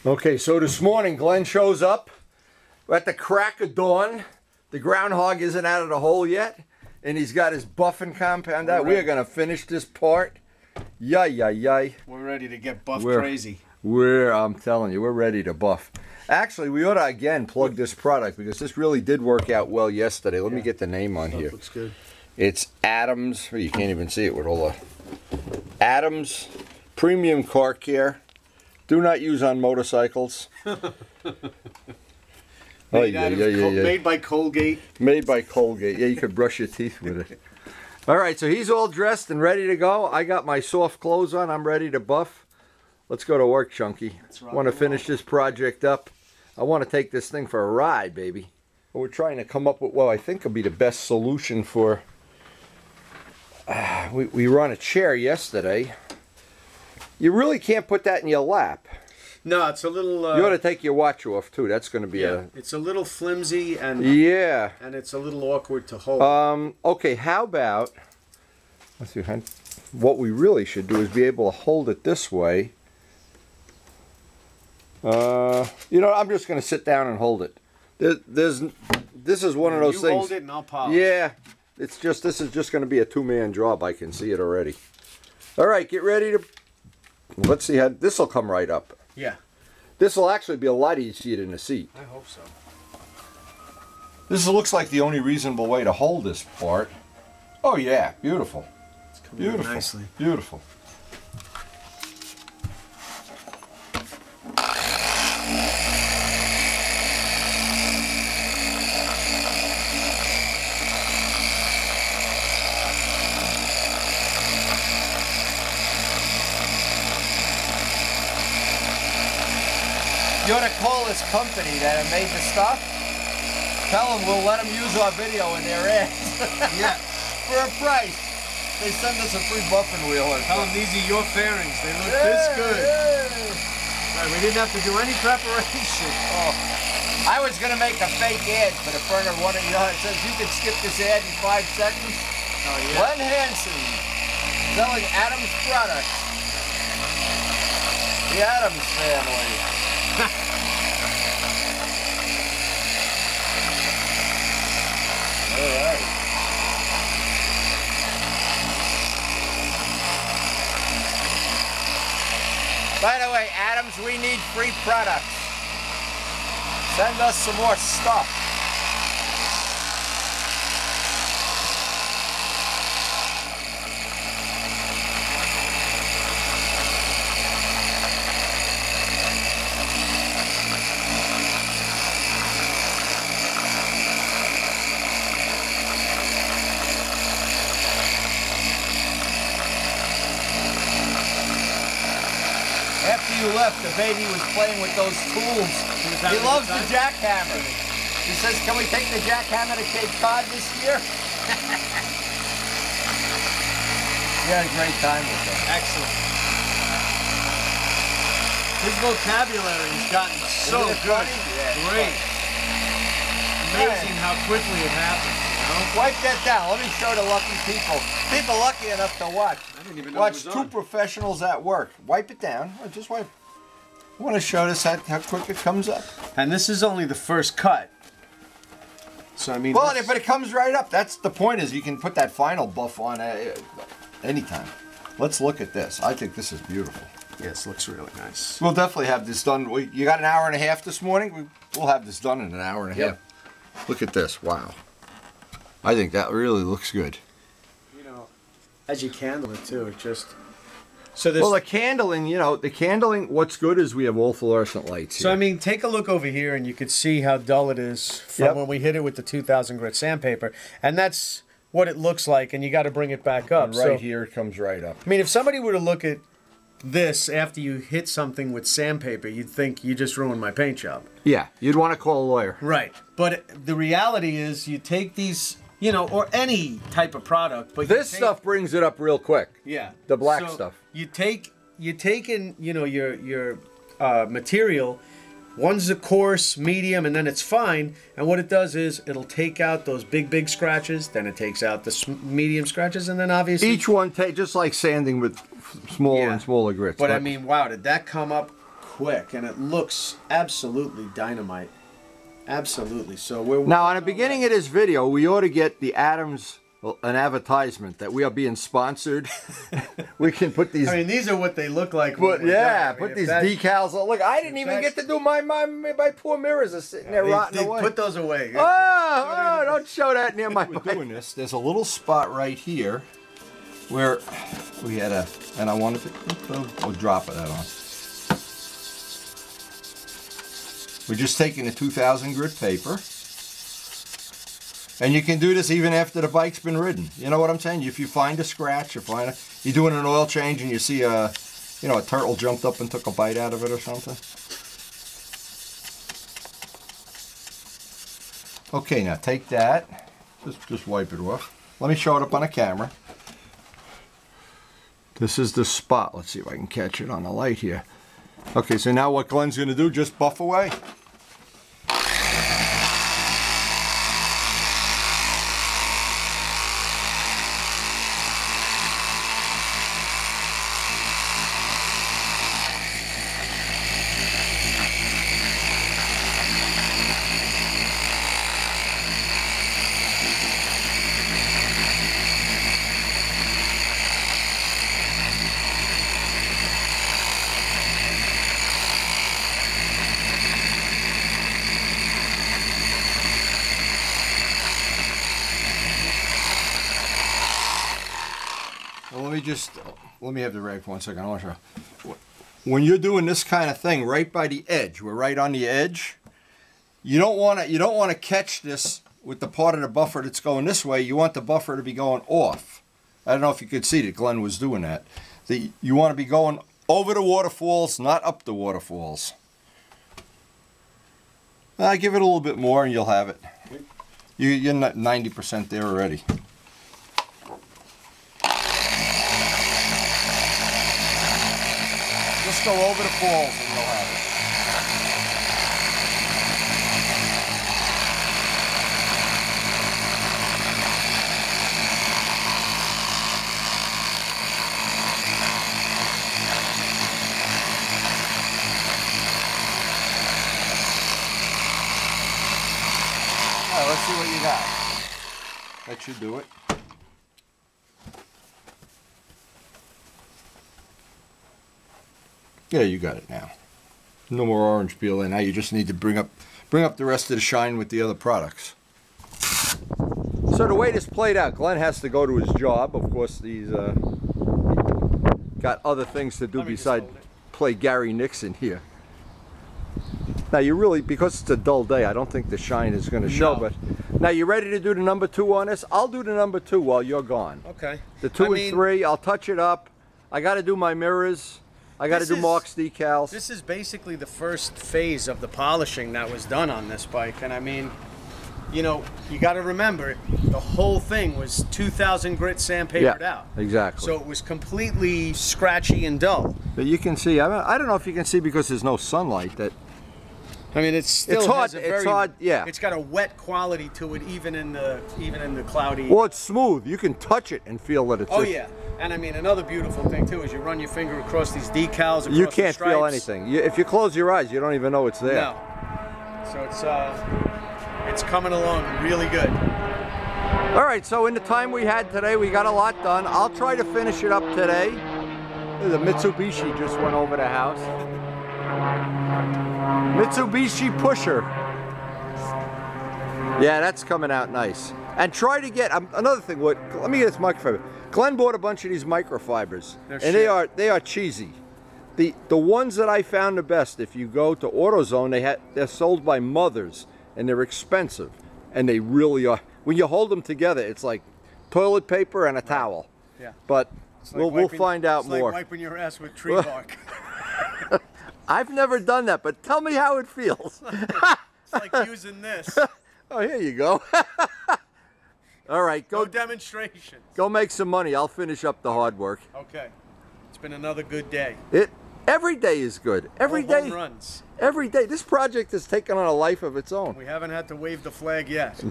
Okay, so this morning Glenn shows up at the crack of dawn. The groundhog isn't out of the hole yet, and he's got his buffing compound out. We are going to finish this part. Yay. We're ready to get buff crazy. I'm telling you, we're ready to buff. Actually, we ought to again plug this product because this really did work out well yesterday. Let me get the name on here. Looks good. It's Adams. You can't even see it with all the Adams Premium Car Care. Do not use on motorcycles. Made by Colgate. Made by Colgate. Yeah, you could brush your teeth with it. All right, so he's all dressed and ready to go. I got my soft clothes on. I'm ready to buff. Let's go to work, Chunky. I want to finish this project up. I want to take this thing for a ride, baby. We're trying to come up with what I think will be the best solution for... we run a chair yesterday. You really can't put that in your lap. No, it's a little... you ought to take your watch off, too. That's going to be it's a little flimsy and... Yeah. And it's a little awkward to hold. Okay, how about... Let's see. What we really should do is be able to hold it this way. You know, I'm just going to sit down and hold it. This is one of those things... You hold it and I'll polish. Yeah. This is just going to be a two-man job. I can see it already. All right, get ready to... Let's see how... This will come right up. Yeah. This will actually be a lot easier than the seat. I hope so. This looks like the only reasonable way to hold this part. Oh yeah, beautiful. It's coming out nicely. Beautiful. You ought to call this company that made the stuff. Tell them we'll let them use our video in their ads. Yeah. For a price. They send us a free buffing wheel. Tell them these are your fairings. They look this good. Right, we didn't have to do any preparation. Oh. I was going to make a fake ad for the burner one. You know, it says you can skip this ad in 5 seconds. Oh, yeah. Glenn Hansen selling Adams products. The Adams family. Alright. By the way, Adams, we need free products. Send us some more stuff. After you left, the baby was playing with those tools. He loves the jackhammer. He says, can we take the jackhammer to Cape Cod this year? We had a great time with him. Excellent. His vocabulary has gotten so good. Yeah, great. Amazing how quickly it happens. Wipe that down. Let me show the lucky people. People lucky enough to watch. I didn't even know Watch it was two on. professionals at work. Wipe it down. Just wipe. I want to show this how quick it comes up. And this is only the first cut. So I mean. Well, but it comes right up. That's the point. Is you can put that final buff on anytime. Let's look at this. I think this is beautiful. Yes, looks really nice. We'll definitely have this done. You got an hour and a half this morning. We'll have this done in an hour and a half. Look at this. Wow. I think that really looks good. You know, as you candle it too, it just... So this... Well, the candling, you know, what's good is we have all fluorescent lights here. So, I mean, take a look over here and you can see how dull it is from when we hit it with the 2000 grit sandpaper. And that's what it looks like, and you got to bring it back up. And here it comes right up. I mean, if somebody were to look at this after you hit something with sandpaper, you'd think you just ruined my paint job. Yeah, you'd want to call a lawyer. Right. But the reality is you take these... You know, or any type of product, but this stuff brings it up real quick. Yeah, the black stuff. You take in, you know, your material. One's a coarse, medium, and then it's fine. And what it does is it'll take out those big scratches. Then it takes out the medium scratches, and then obviously each one just like sanding with smaller and smaller grits. But I mean, wow, did that come up quick, and it looks absolutely dynamite. Absolutely. So we're now on the beginning of this video, we ought to get the Adams an advertisement that we are being sponsored. We can put these. I mean, these are what they look like. But yeah, put these decals on. Look, I didn't even get to do my poor mirrors are sitting there rotting away. Put those away. Oh, don't show that near my. We're doing this. There's a little spot right here where we had and I wanted to. I'll drop that on. We're just taking the 2000 grit paper. And you can do this even after the bike's been ridden. You know what I'm saying? If you find a scratch, you're doing an oil change and you see a turtle jumped up and took a bite out of it or something. Okay, now take that. Just wipe it off. Let me show it up on a camera. This is the spot. Let's see if I can catch it on the light here. Okay, so now what Glenn's going to do, just buff away. Let me have the rag for 1 second. I want to show. When you're doing this kind of thing right by the edge, we're right on the edge. You don't want to catch this with the part of the buffer that's going this way. You want the buffer to be going off. I don't know if you could see that Glenn was doing that. You want to be going over the waterfalls, not up the waterfalls. Give it a little bit more and you'll have it. You're not 90% there already. Just go over the falls and you'll have it. All right, let's see what you got. That should do it. Yeah, you got it now. No more orange peel in. Now you just need to bring up the rest of the shine with the other products. So the way this played out, Glenn has to go to his job. Of course, he's got other things to do besides play Gary Nixon here. Now you really, because it's a dull day, I don't think the shine is going to show. No. But now you ready to do the number 2 on this? I'll do the number 2 while you're gone. Okay. The 2 and 3, I'll touch it up. I got to do my mirrors. I got to do Mark's decals. This is basically the first phase of the polishing that was done on this bike. And I mean, you know, you got to remember, the whole thing was 2000 grit sandpapered out. Exactly. So it was completely scratchy and dull. But you can see, I don't know if you can see because there's no sunlight, that I mean, it's hard. It's hard. Yeah. It's got a wet quality to it, even in the cloudy. Well, it's smooth. You can touch it and feel that it's. Oh yeah, and I mean another beautiful thing too is you run your finger across these decals. Across you can't the stripes. feel anything. If you close your eyes, you don't even know it's there. No. So it's coming along really good. All right. So in the time we had today, we got a lot done. I'll try to finish it up today. The Mitsubishi just went over the house. Mitsubishi Pusher. Yeah, that's coming out nice. And try to get another thing. Let me get this microfiber. Glenn bought a bunch of these microfibers, and they are cheesy. The ones that I found the best, if you go to AutoZone, they're sold by Mothers, and they're expensive, and they really are. When you hold them together, it's like toilet paper and a towel. Yeah. But we'll find out more. It's like wiping your ass with tree bark. I've never done that, but tell me how it feels. It's like using this. Oh, here you go. All right, go demonstration. Go make some money. I'll finish up the hard work. Okay. It's been another good day. Every day is good. Every day. Home runs. Every day. This project has taken on a life of its own. We haven't had to wave the flag yet.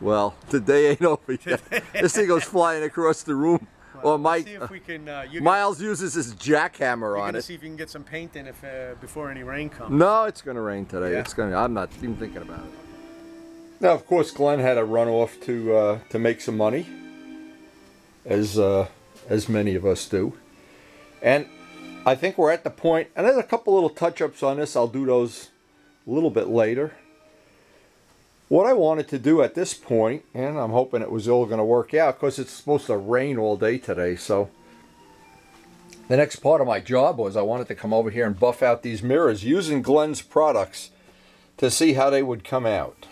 Well, the day ain't over yet. This thing goes flying across the room. Well, see if we can. Miles uses his jackhammer on it. See if you can get some paint in before any rain comes. No, it's going to rain today. Yeah. I'm not even thinking about it. Now, of course, Glenn had to run off to make some money, as many of us do, and I think we're at the point. And there's a couple little touch-ups on this. I'll do those a little bit later. What I wanted to do at this point, and I'm hoping it was all going to work out, because it's supposed to rain all day today, so the next part of my job was I wanted to come over here and buff out these mirrors using Glenn's products to see how they would come out.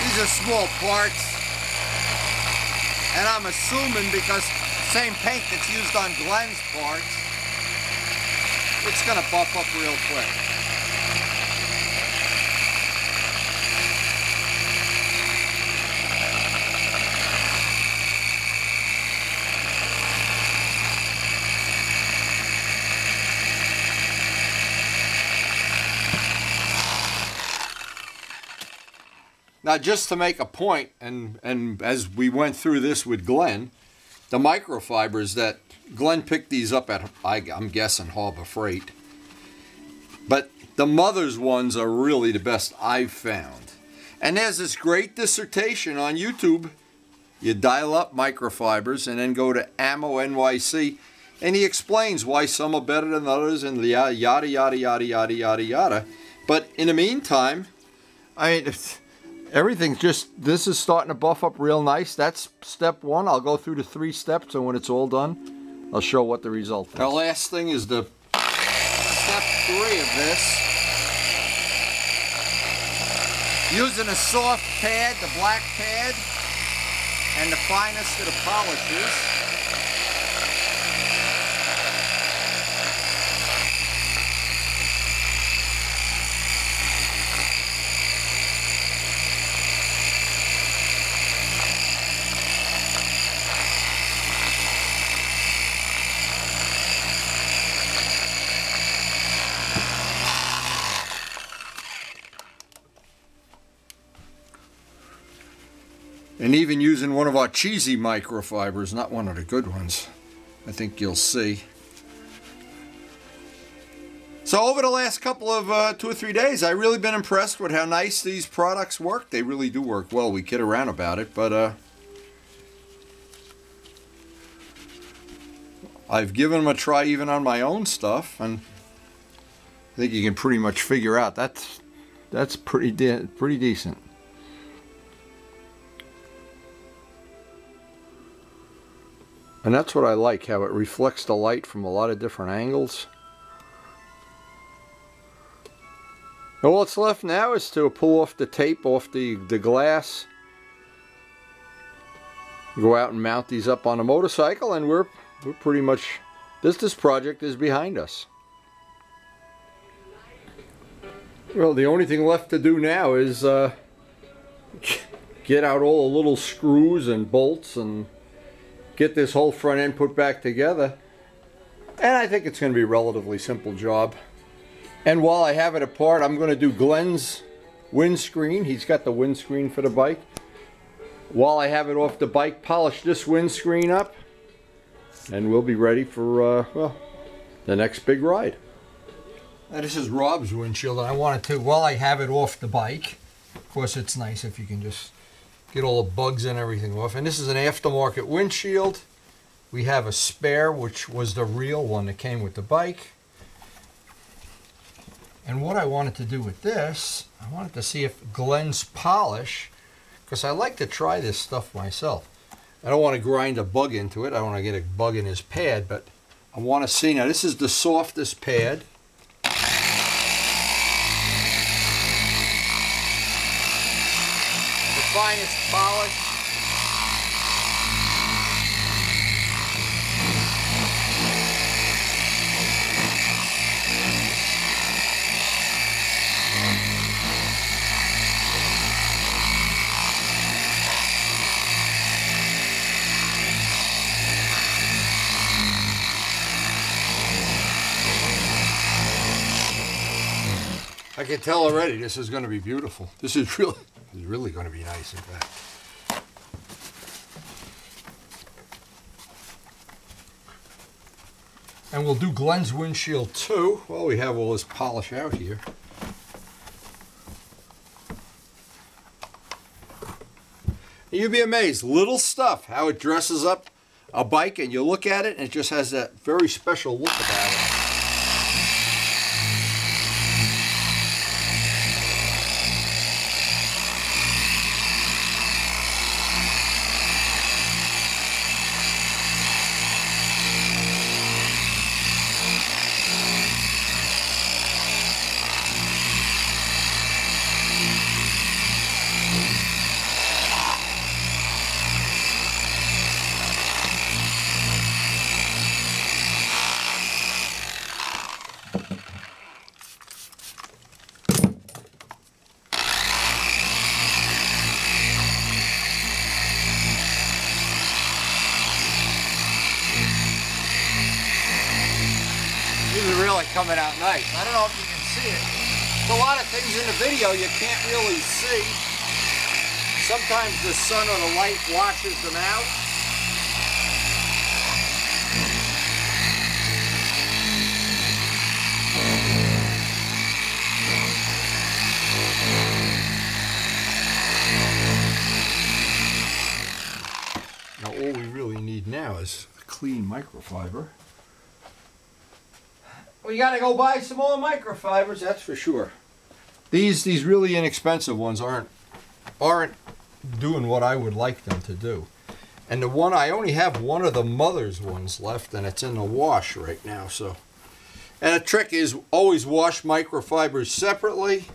These are small parts. And I'm assuming, because same paint that's used on Glenn's parts, it's going to buff up real quick. Now, just to make a point, and as we went through this with Glenn, the microfibers that Glenn picked these up at, I'm guessing, Harbor Freight. But the Mother's ones are really the best I've found. And there's this great dissertation on YouTube. You dial up microfibers and then go to Ammo NYC, and he explains why some are better than others and yada, yada, yada, yada, yada, yada. But in the meantime, I mean, everything's just, this is starting to buff up real nice. That's step one. I'll go through the 3 steps, and when it's all done, I'll show what the result is. Our last thing is the step 3 of this. Using a soft pad, the black pad, and the finest of the polishes. And even using one of our cheesy microfibers, not one of the good ones, I think you'll see. So over the last couple of 2 or 3 days, I've really been impressed with how nice these products work. They really do work well. We kid around about it, but I've given them a try even on my own stuff, and I think you can pretty much figure out that's pretty decent. And that's what I like, how it reflects the light from a lot of different angles. And all that's left now is to pull off the tape off the glass. Go out and mount these up on a motorcycle, and we're pretty much, this project is behind us. Well, the only thing left to do now is get out all the little screws and bolts and get this whole front end put back together, and I think it's going to be a relatively simple job. And while I have it apart, I'm going to do Glenn's windscreen. He's got the windscreen for the bike. While I have it off the bike, polish this windscreen up, and we'll be ready for well, the next big ride. Now, this is Rob's windshield, and I wanted to, while I have it off the bike, of course it's nice if you can just get all the bugs and everything off. And this is an aftermarket windshield. We have a spare, which was the real one that came with the bike. And what I wanted to do with this, I wanted to see if Glenn's polish, because I like to try this stuff myself. I don't want to grind a bug into it. I don't want to get a bug in his pad, but I want to see. Now, this is the softest pad. Finest polish. I can tell already this is going to be beautiful. This is really going to be nice, in fact. And we'll do Glenn's windshield too while we have all this polish out here. You'd be amazed, little stuff, how it dresses up a bike, and you look at it and it just has that very special look about it. Really coming out nice. I don't know if you can see it. There's a lot of things in the video you can't really see. Sometimes the sun or the light washes them out. Now all we really need now is a clean microfiber. We gotta go buy some more microfibers, that's for sure. These really inexpensive ones aren't doing what I would like them to do. And the one, I only have one of the mother's ones left, and it's in the wash right now. So, and the trick is always wash microfibers separately.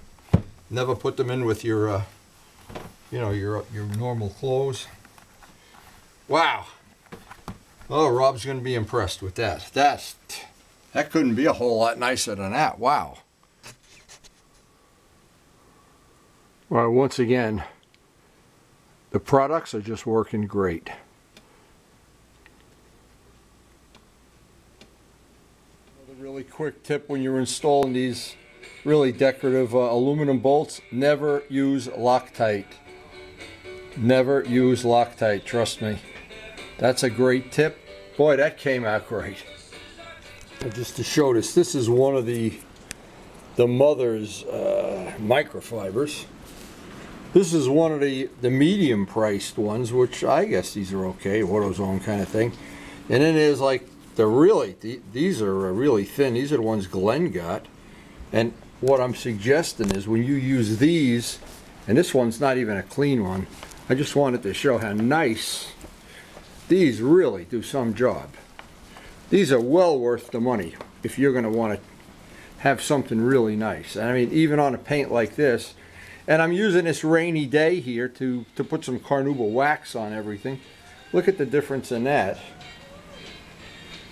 Never put them in with your, you know, your normal clothes. Wow. Oh, Rob's gonna be impressed with that. That couldn't be a whole lot nicer than that. Wow. Well, once again, the products are just working great. A really quick tip when you're installing these really decorative aluminum bolts, never use Loctite. Never use Loctite, trust me. That's a great tip. Boy, that came out great. And just to show this is one of the mother's microfibers. This is one of the medium priced ones, which I guess these are okay, AutoZone kind of thing. And then there's like these are really thin. These are the ones Glenn got. And what I'm suggesting is when you use these, and this one's not even a clean one, I just wanted to show how nice these really do some job. These are well worth the money if you're going to want to have something really nice. I mean, even on a paint like this, and I'm using this rainy day here to put some carnauba wax on everything. Look at the difference in that.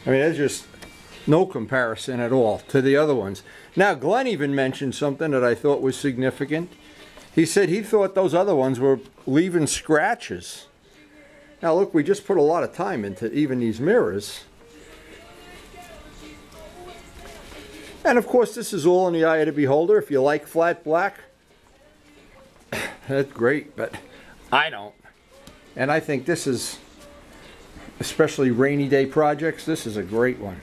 I mean, there's just no comparison at all to the other ones. Now, Glenn even mentioned something that I thought was significant. He said he thought those other ones were leaving scratches. Now look, we just put a lot of time into even these mirrors. And of course, this is all in the eye of the beholder. If you like flat black, that's great, but I don't. And I think this is, especially rainy day projects, this is a great one.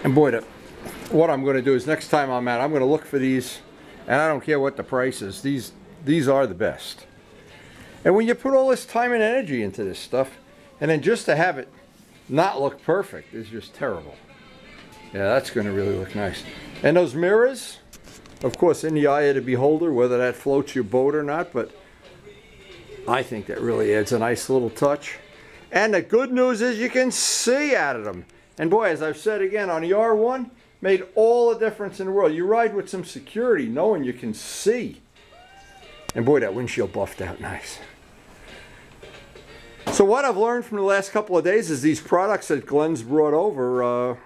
And boy, what I'm going to do is next time I'm out, I'm going to look for these, and I don't care what the price is. These are the best. And when you put all this time and energy into this stuff, and then just to have it not look perfect is just terrible. Yeah, that's going to really look nice. And those mirrors, of course, in the eye of the beholder, whether that floats your boat or not, but I think that really adds a nice little touch. And the good news is you can see out of them. And boy, as I've said again, on the R1, made all the difference in the world. You ride with some security knowing you can see. And boy, that windshield buffed out nice. So what I've learned from the last couple of days is these products that Glenn's brought over,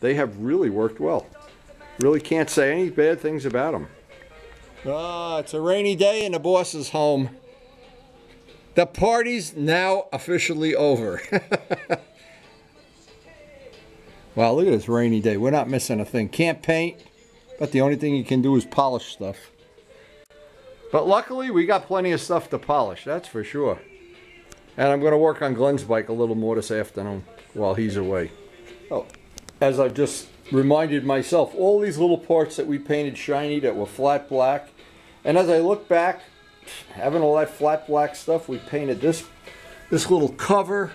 they have really worked well. Really can't say any bad things about them. Ah, it's a rainy day and the boss is home. The party's now officially over. Wow, look at this rainy day. We're not missing a thing. Can't paint, but the only thing you can do is polish stuff. But luckily, we got plenty of stuff to polish, that's for sure. And I'm going to work on Glenn's bike a little more this afternoon while he's away. Oh, as I've just reminded myself, all these little parts that we painted shiny that were flat black. And as I look back, having all that flat black stuff, we painted this little cover,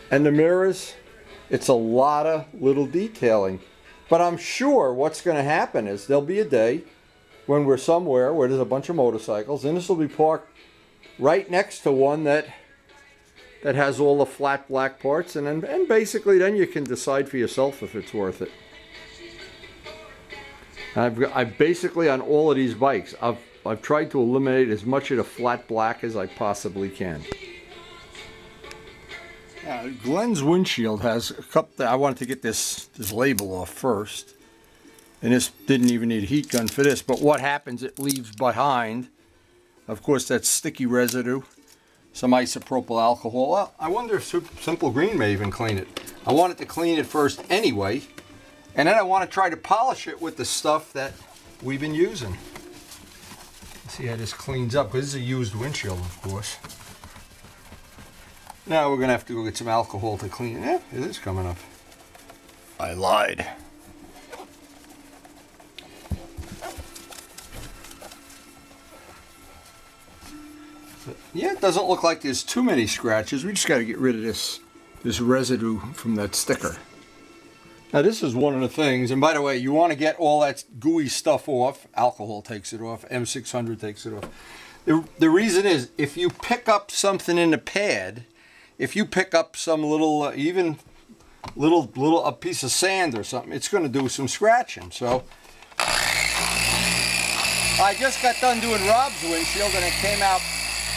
and the mirrors. It's a lot of little detailing. But I'm sure what's going to happen is there'll be a day when we're somewhere where there's a bunch of motorcycles, and this will be parked right next to one that has all the flat black parts, and basically then you can decide for yourself if it's worth it. I've basically on all of these bikes, I've tried to eliminate as much of the flat black as I possibly can. Glenn's windshield has a couple. I wanted to get this label off first, and this didn't even need a heat gun for this. But what happens? It leaves behind, of course, that sticky residue, some isopropyl alcohol. Well, I wonder if Simple Green may even clean it. I wanted to clean it first anyway, and then I want to try to polish it with the stuff that we've been using. See how this cleans up, because this is a used windshield, of course. Now we're going to have to go get some alcohol to clean it. Yeah, it is coming up. I lied. But yeah, it doesn't look like there's too many scratches. We just got to get rid of this residue from that sticker. Now this is one of the things, and by the way, you want to get all that gooey stuff off. Alcohol takes it off. M600 takes it off. The reason is, if you pick up something in the pad, if you pick up some little, even a piece of sand or something, it's going to do some scratching. So I just got done doing Rob's windshield, and it came out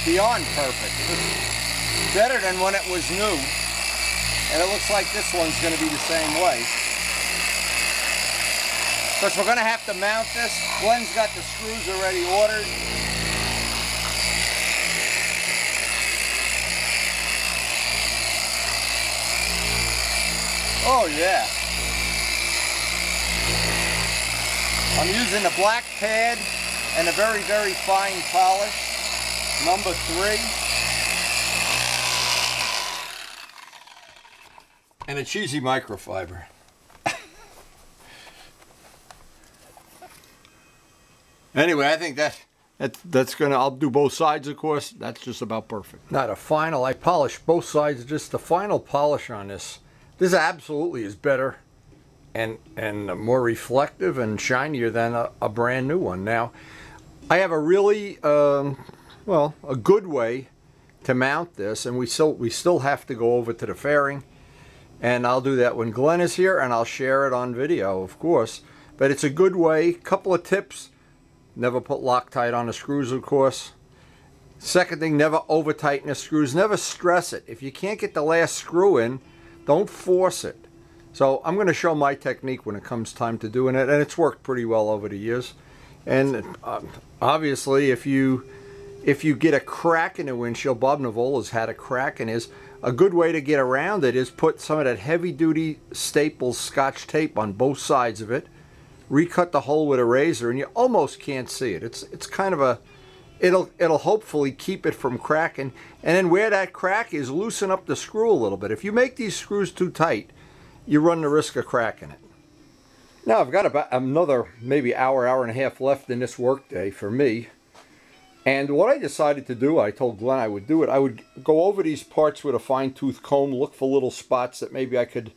beyond perfect. It was better than when it was new, and it looks like this one's going to be the same way. Because we're going to have to mount this. Glenn's got the screws already ordered. Oh yeah. I'm using a black pad and a very, very fine polish, number 3. And a cheesy microfiber. Anyway, I think that's gonna, I'll do both sides, of course. That's just about perfect. Now the final, I polished both sides, just the final polish on this. This absolutely is better and more reflective and shinier than a brand new one. Now, I have a really, well, a good way to mount this, and we still have to go over to the fairing, and I'll do that when Glenn is here, and I'll share it on video, of course. But it's a good way. Couple of tips: never put Loctite on the screws, of course. Second thing, never over tighten the screws. Never stress it. If you can't get the last screw in, don't force it. So I'm going to show my technique when it comes time to doing it, and it's worked pretty well over the years. And obviously, if you get a crack in the windshield, Bob Navola's had a crack in his. A good way to get around it is put some of that heavy-duty Staples Scotch tape on both sides of it. Recut the hole with a razor, and you almost can't see it. It's kind of a, it'll hopefully keep it from cracking. And then where that crack is, loosen up the screw a little bit. If you make these screws too tight, you run the risk of cracking it. Now I've got about another maybe hour and a half left in this workday for me. And what I decided to do, I told Glenn I would do it, I would go over these parts with a fine-tooth comb, look for little spots that maybe I could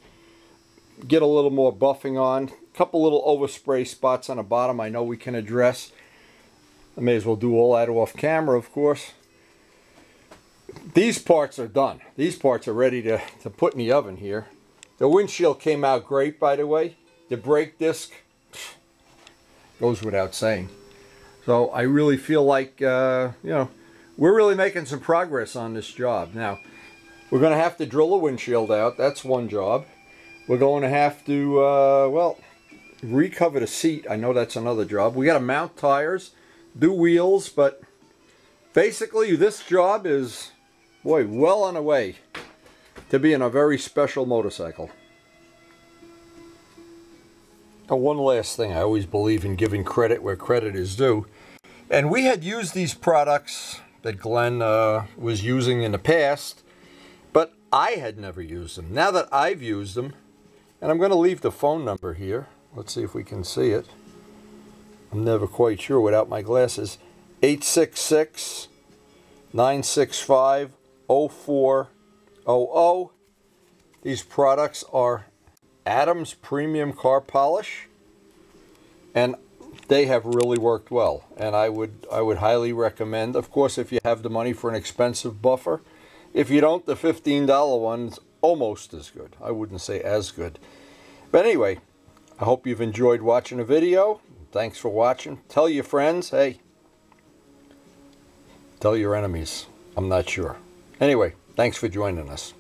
get a little more buffing on. A couple little overspray spots on the bottom I know we can address. I may as well do all that off camera, of course. These parts are done. These parts are ready to put in the oven here. The windshield came out great, by the way. The brake disc goes without saying. So I really feel like, you know, we're really making some progress on this job. Now, we're going to have to drill the windshield out. That's one job. We're going to have to, well, recover the seat. I know that's another job. We got to mount tires, do wheels, but basically this job is, boy, well on the way to being a very special motorcycle. Now, one last thing, I always believe in giving credit where credit is due. And we had used these products that Glenn was using in the past, but I had never used them. Now that I've used them, and I'm going to leave the phone number here. Let's see if we can see it. I'm never quite sure without my glasses. 866-965-0400. These products are Adams Premium Car Polish, and they have really worked well, and I would highly recommend. Of course, if you have the money for an expensive buffer. If you don't, the $15 one's almost as good. I wouldn't say as good. But anyway, I hope you've enjoyed watching the video. Thanks for watching. Tell your friends, hey, tell your enemies. I'm not sure. Anyway, thanks for joining us.